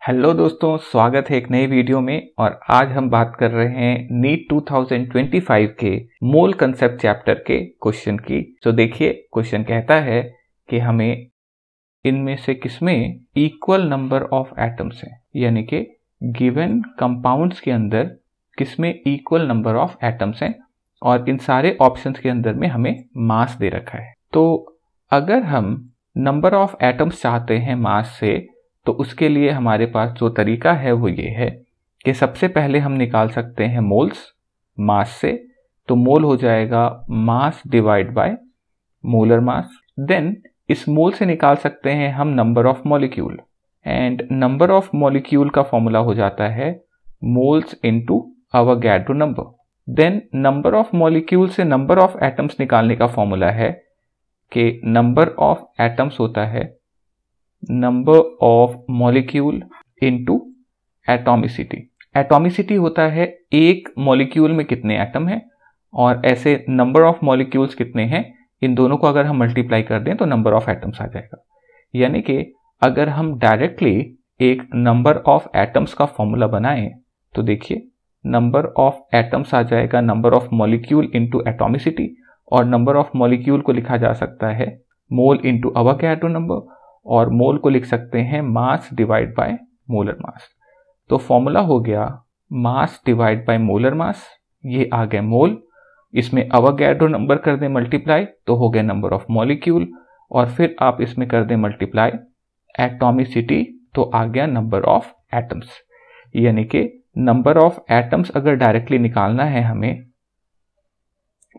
Hello दोस्तों, स्वागत है एक नए वीडियो में। और आज हम बात कर रहे हैं नीट 2025 के मोल कंसेप्ट चैप्टर के क्वेश्चन की। तो देखिए, क्वेश्चन कहता है कि हमें इनमें से किसमें इक्वल नंबर ऑफ एटम्स हैं, यानी कि गिवन कंपाउंड्स के अंदर किसमें इक्वल नंबर ऑफ एटम्स हैं, और इन सारे ऑप्शंस के अंदर में हमें मास दे रखा है। तो अगर हम नंबर ऑफ एटम्स चाहते हैं मास से, तो उसके लिए हमारे पास जो तरीका है वो ये है कि सबसे पहले हम निकाल सकते हैं मोल्स मास से। तो मोल हो जाएगा mass divide by molar mass. Then इस मोल से निकाल सकते हैं हम number of molecule, and number of molecule का फॉर्मूला हो जाता है moles into Avogadro number. Then number of molecule से नंबर ऑफ एटम्स निकालने का फॉर्मूला है कि नंबर ऑफ एटम्स होता है number of molecule into atomicity. Atomicity होता है एक मॉलिक्यूल में कितने एटम हैं, और ऐसे नंबर ऑफ मॉलिक्यूल्स कितने हैं, इन दोनों को अगर हम मल्टीप्लाई कर दें तो नंबर ऑफ एटम्स आ जाएगा। यानी कि अगर हम डायरेक्टली एक नंबर ऑफ एटम्स का फॉर्मूला बनाएं तो देखिए, नंबर ऑफ एटम्स आ जाएगा number of molecule into atomicity, और नंबर ऑफ मॉलिक्यूल को लिखा जा सकता है मोल इनटू अवोगाड्रो नंबर, और मोल को लिख सकते हैं मास डिवाइड बाय मोलर मास। तो फॉर्मूला हो गया मास डिवाइड बाय मोलर मास, ये आ गया मोल। इसमें अवोगाड्रो नंबर कर दें मल्टीप्लाई तो हो गया नंबर ऑफ मॉलिक्यूल, और फिर आप इसमें कर दें मल्टीप्लाई एटॉमिसिटी तो आ गया नंबर ऑफ एटम्स। यानी कि नंबर ऑफ एटम्स अगर डायरेक्टली निकालना है हमें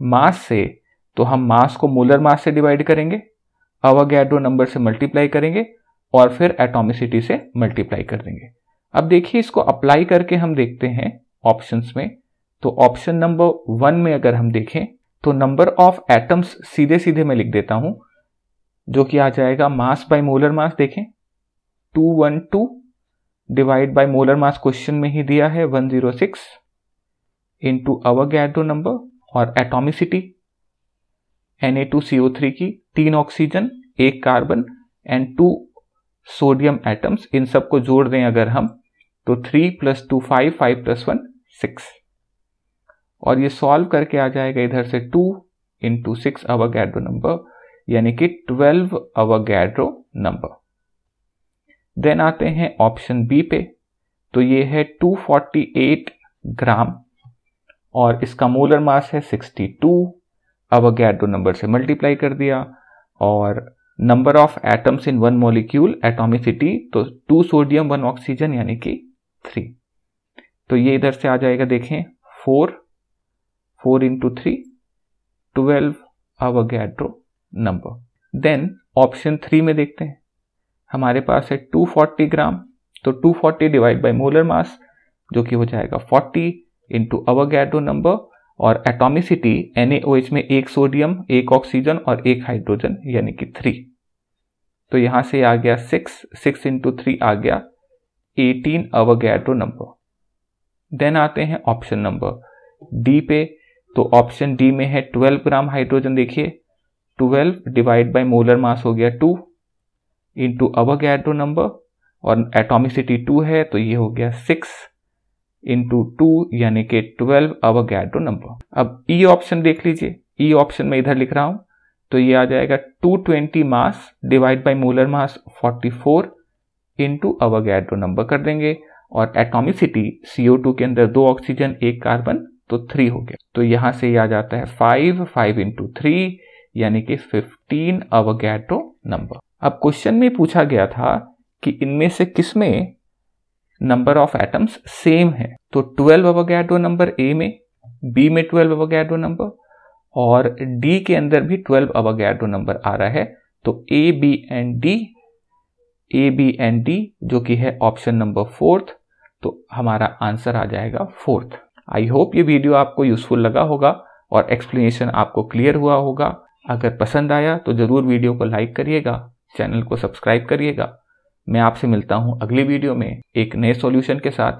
मास से, तो हम मास को मोलर मास से डिवाइड करेंगे, अवोगाड्रो नंबर से मल्टीप्लाई करेंगे, और फिर एटॉमिसिटी से मल्टीप्लाई कर देंगे। अब देखिए, इसको अप्लाई करके हम देखते हैं ऑप्शंस में। तो ऑप्शन नंबर 1 में अगर हम देखें तो नंबर ऑफ एटम्स सीधे सीधे मैं लिख देता हूं, जो कि आ जाएगा मास बाय मोलर मास। देखें 212 divide by molar mass question में ही दिया है 106 इंटू अवोगाड्रो नंबर, और एटॉमिसिटी Na2CO3 की 3 oxygen 1 carbon and 2 sodium atoms, इन सब को जोड़ दें अगर हम तो 3 + 2 5, 5 + 1 6, और ये सॉल्व करके आ जाएगा इधर से 2 इंटू 6 अवोगाड्रो नंबर, यानी कि 12 अवोगाड्रो नंबर। देन आते हैं ऑप्शन बी पे। तो ये है 248 ग्राम, और इसका मोलर मास है 62, अवोगाड्रो नंबर से मल्टीप्लाई कर दिया, और number of atoms in 1 molecule atomicity तो 2 सोडियम 1 ऑक्सीजन यानी कि 3। तो ये इधर से आ जाएगा, देखें 4 into 3 12 Avogadro number. Then option 3 में देखते हैं, हमारे पास है 240 ग्राम, तो 240 डिवाइड बाय मोलर मास, जो कि हो जाएगा 40 इंटू अवोगाड्रो नंबर, और एटॉमिसिटी NaOH में 1 सोडियम 1 ऑक्सीजन और 1 हाइड्रोजन यानी कि 3। तो यहां से आ गया 6 इंटू 3 आ गया 18 अवोगाड्रो नंबर। देन आते हैं ऑप्शन नंबर डी पे। तो ऑप्शन डी में है 12 ग्राम हाइड्रोजन। देखिए 12 डिवाइड बाय मोलर मास हो गया 2 इंटू अवोगाड्रो नंबर, और एटॉमिसिटी 2 है तो ये हो गया 6 इंटू 2 यानी कि 12 अवोगाड्रो नंबर। अब ई ऑप्शन देख लीजिए, ई ऑप्शन में इधर लिख रहा हूं, तो ये आ जाएगा 220 मास divide by molar mass 44 into Avogadro number कर देंगे, और एटॉमिसिटी CO2 के अंदर 2 ऑक्सीजन 1 कार्बन तो 3 हो गया। तो यहां से ये आ जाता है 5 इंटू 3 यानी कि 15 अवोगाड्रो नंबर। अब क्वेश्चन में पूछा गया था कि इनमें से किसमें नंबर ऑफ एटम्स सेम है। तो 12 अवोगाड्रो नंबर ए में, बी में 12 अवोगाड्रो नंबर, और डी के अंदर भी 12 अवोगाड्रो नंबर आ रहा है। तो ए बी एंड डी जो कि है ऑप्शन नंबर 4th, तो हमारा आंसर आ जाएगा 4th। आई होप ये वीडियो आपको यूजफुल लगा होगा और एक्सप्लेनेशन आपको क्लियर हुआ होगा। अगर पसंद आया तो जरूर वीडियो को लाइक करिएगा, चैनल को सब्सक्राइब करिएगा। मैं आपसे मिलता हूं अगली वीडियो में एक नए सॉल्यूशन के साथ।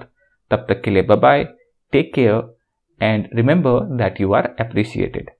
तब तक के लिए bye bye, take care, and remember that you are appreciated.